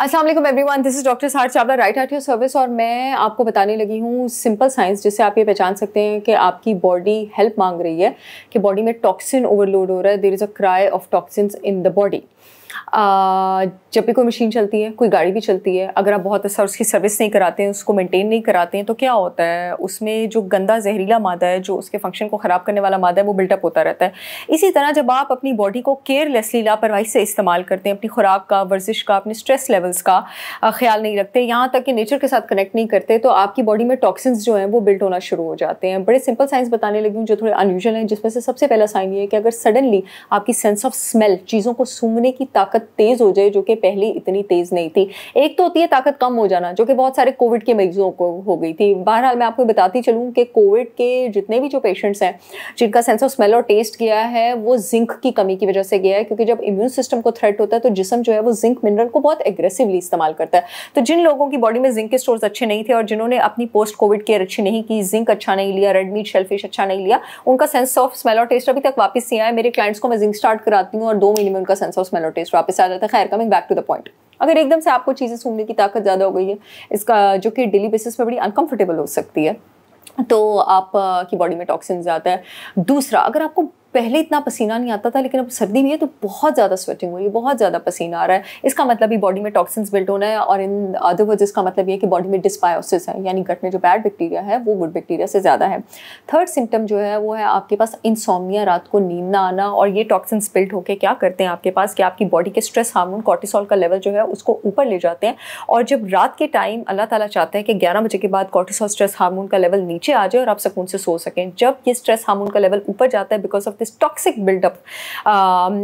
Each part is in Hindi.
अस्सलाम वालेकुम एवरीवन, दिस इज डॉक्टर सार Chawla, right at your service. और मैं आपको बताने लगी हूँ सिंपल साइंस जिससे आप ये पहचान सकते हैं कि आपकी बॉडी हेल्प मांग रही है, कि बॉडी में टॉक्सिन ओवरलोड हो रहा है। There is a cry of toxins in the body. जब भी कोई मशीन चलती है, कोई गाड़ी भी चलती है, अगर आप बहुत अच्छा उसकी सर्विस नहीं कराते हैं, उसको मेंटेन नहीं कराते हैं, तो क्या होता है, उसमें जो गंदा जहरीला मादा है, जो उसके फंक्शन को ख़राब करने वाला मादा है, वो बिल्टअप होता रहता है। इसी तरह जब आप अपनी बॉडी को केयरलेसली, लापरवाही से इस्तेमाल करते हैं, अपनी खुराक का, वर्जिश का, अपने स्ट्रेस लेवल्स का ख्याल नहीं रखते, यहाँ तक कि नेचर के साथ कनेक्ट नहीं करते, तो आपकी बॉडी में टॉक्सिन्स जो हैं वो बिल्ट होना शुरू हो जाते हैं। बड़े सिंपल साइंस बताने लगी हूँ जो थोड़े अनयूजुअल हैं, जिसमें से सबसे पहला साइन ये है कि अगर सडनली आपकी सेंस ऑफ स्मेल, चीज़ों को सूंघने की ताकत तेज़ हो जाए, जो कि पहले इतनी तेज़ नहीं थी। एक तो होती है ताकत कम हो जाना, जो कि बहुत सारे कोविड के मरीजों को हो गई थी। बहरहाल मैं आपको बताती चलूँ कि कोविड के जितने भी जो पेशेंट्स हैं जिनका सेंस ऑफ स्मेल और टेस्ट गया है, वो जिंक की कमी की वजह से गया है, क्योंकि जब इम्यून सिस्टम को थ्रेट होता है तो जिस्म जो है वो जिंक मिनरल को बहुत एग्रेसिवली इस्तेमाल करता है। तो जिन लोगों की बॉडी में जिंक के स्टोर्स अच्छे नहीं थे और जिन्होंने अपनी पोस्ट कोविड केयर अच्छी नहीं की, जिंक अच्छा नहीं लिया, रेड मीट शेलफिश अच्छा नहीं लिया, उनका सेंस ऑफ स्मेल और टेस्ट अभी तक वापस नहीं आया। मेरे क्लाइंट्स को मैं जिंक स्टार्ट कराती हूँ और 2 महीने में उनका सेंस ऑफ स्मेल और टेस्ट वापस आ जाता है। खैर, coming back to the point, अगर एकदम से आपको चीज़ें सूंघने की ताकत ज़्यादा हो गई है, इसका जो कि डेली बेसिस पे बड़ी अनकंफर्टेबल हो सकती है, तो आप की बॉडी में टॉक्सिन ज़्यादा है। दूसरा, अगर आपको पहले इतना पसीना नहीं आता था लेकिन अब सर्दी भी है तो बहुत ज़्यादा स्वेटिंग हो रही है, बहुत ज़्यादा पसीना आ रहा है, इसका मतलब भी बॉडी में टॉक्सिन्स बिल्ट होना है। और इन अदर वर्ड्स इसका मतलब ये है कि बॉडी में डिस्बायोसिस है, यानी गट में जो बैड बैक्टीरिया है वो गुड बैक्टीरिया से ज़्यादा है। थर्ड सिम्टम जो है वो है आपके पास इंसोम्निया, रात को नींद ना आना। और ये टॉक्सिन्स बिल्ट होकर क्या करते हैं आपके पास कि आपकी बॉडी के स्ट्रेस हार्मोन कॉर्टिसोल का लेवल जो है उसको ऊपर ले जाते हैं। और जब रात के टाइम अल्लाह ताला चाहता है कि 11 बजे के बाद कॉर्टिसोल स्ट्रेस हार्मोन का लेवल नीचे आ जाए और आप सुकून से सो सकें, जब ये स्ट्रेस हार्मोन का लेवल ऊपर जाता है because of this toxic built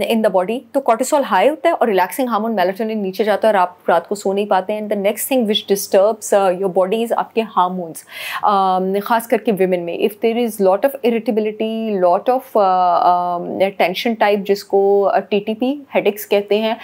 in the body, तो कॉर्टिसोल हाई होता है और रिलैक्सिंग हार्मोन मेलाटोनिन नीचे जाता है और आप रात को सो नहीं पाते हैं। And the next thing which disturbs your body is आपके हार्मोन्स, खास करके विमेन में। If there is lot of irritability, lot of tension type, जिसको टीटीपी हेडेक्स कहते हैं,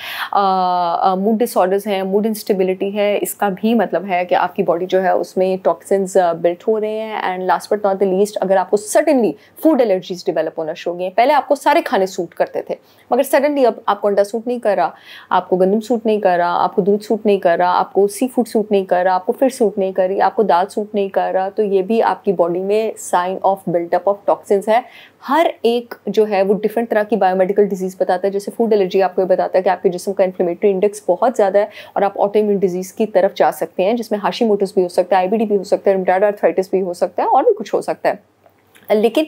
मूड डिसऑर्डर्स हैं, मूड इंस्टेबिलिटी है, इसका भी मतलब है कि आपकी बॉडी जो है उसमें टॉक्सिन्स बिल्ट हो रहे हैं। And last but not the least, अगर आपको सडनली फूड एलर्जीज डेवलप होना शुरू हो गई, पहले आपको सारे खाने सूट करते थे मगर सडनली अब आपको अंडा सूट नहीं कर रहा, आपको गंदम सूट नहीं कर रहा, आपको दूध सूट नहीं कर रहा, आपको सी फूड सूट नहीं कर रहा, आपको फिश सूट नहीं कर रही, आपको दाल सूट नहीं कर रहा, तो ये भी आपकी बॉडी में sign of built up of toxins है। हर एक जो है वो डिफरेंट तरह की बायोमेडिकल डिजीज़ बताता है। जैसे फूड एलर्जी आपको बताता है कि आपके जिस्म का इन्फ्लेमेटरी इंडेक्स बहुत ज़्यादा है और आप ऑटो इम्यून डिजीज़ की तरफ जा सकते हैं, जिसमें हाशीमोटोस भी हो सकता है, आईबीडी भी हो सकता है, रुमेटॉइड आर्थराइटिस भी हो सकता है और भी कुछ हो सकता है। लेकिन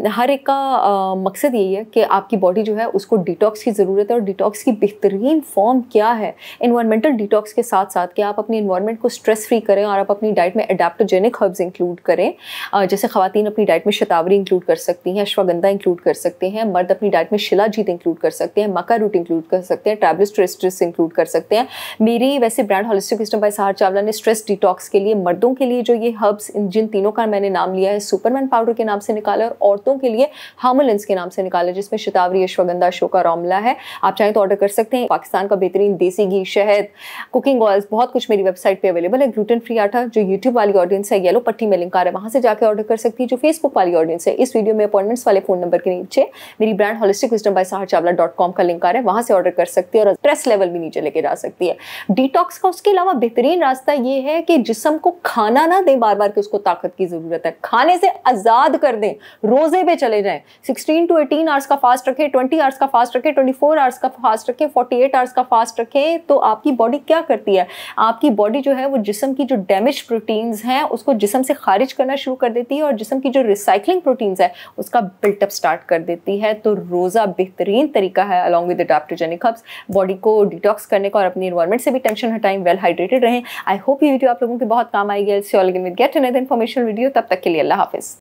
हर एक का मकसद यही है कि आपकी बॉडी जो है उसको डिटॉक्स की ज़रूरत है। और डिटॉक्स की बेहतरीन फॉर्म क्या है? इन्वायरमेंटल डिटॉक्स के साथ साथ कि आप अपनी इन्वायरमेंट को स्ट्रेस फ्री करें और आप अपनी डाइट में एडेप्टोजेनिक हर्ब्स इंक्लूड करें। जैसे ख़वातीन अपनी डाइट में शतावरी इंक्लूड कर सकती हैं, अश्वगंधा इंक्लूड कर सकते हैं, मर्द अपनी डाइट में शिलाजीत इंक्लूड कर सकते हैं, मक्का रूट इंक्लूड कर सकते हैं, ट्रैवलिस ट्रेस्ट्रिस इंक्लूड कर सकते हैं। मेरी वैसे brand holistic wisdom by Sahar Chawla ने स्ट्रेस डिटॉक्स के लिए मर्दों के लिए जो ये हर्ब्स, जिन तीनों का मैंने नाम लिया है, सुपरमैन पाउडर के नाम से निकाला, और औरतों के लिए हार्मोलिन्स के नाम से निकाला, जिसमें शतावरी, अश्वगंधा, अशोका, आंवला है। आप चाहें तो ऑर्डर कर सकते हैं। पाकिस्तान का बेहतरीन देसी घी, शहद, कुकिंग ऑयल्स, बहुत कुछ मेरी वेबसाइट पे अवेलेबल है। ग्लूटेन फ्री आटा, जो यूट्यूब वाली ऑडियंस है, येलो पट्टी में लिंक आ रहा है, वहां से जाकर ऑर्डर कर सकती है। जो फेसबुक वाली ऑडियंस है, इस वीडियो में अपॉइंटमेंट्स वाले फोन नंबर के नीचे मेरी brand holistic wisdom bye saharchawla.com का लिंक आ रहा है, वहां से ऑर्डर कर सकती है और स्ट्रेस लेवल भी नीचे लेके जा सकती है। डिटॉक्स का उसके अलावा बेहतरीन रास्ता ये है कि जिस्म को खाना ना दें बार बार कि उसको ताकत की जरूरत है, खाने से आजाद कर दें, रोजे पे चले जाएं, 16 to 18 आवर्स का फास्ट रखें, 20 आवर्स का फास्ट रखें, 24 आवर्स का फास्ट रखें, 48 आवर्स का फास्ट रखें। तो आपकी बॉडी क्या करती है? आपकी बॉडी जो है वो जिस्म की जो डैमेज प्रोटीन्स हैं उसको जिस्म से खारिज करना शुरू कर देती है और जिस्म की जो रिसाइकलिंग प्रोटीन्स है उसका बिल्टअप स्टार्ट कर देती है। तो रोज़ा बेहतरीन तरीका है along with adaptogenic herbs, body को डिटॉक्स करने का और अपनी एनवायरनमेंट से भी टेंशन हटाएं, वेल हाइड्रेटेड रहें। आई होप ये वीडियो आप लोगों के बहुत काम आएगी। I'll see you all again with yet another informational video. तब तक के लिए अल्लाह हाफिज़।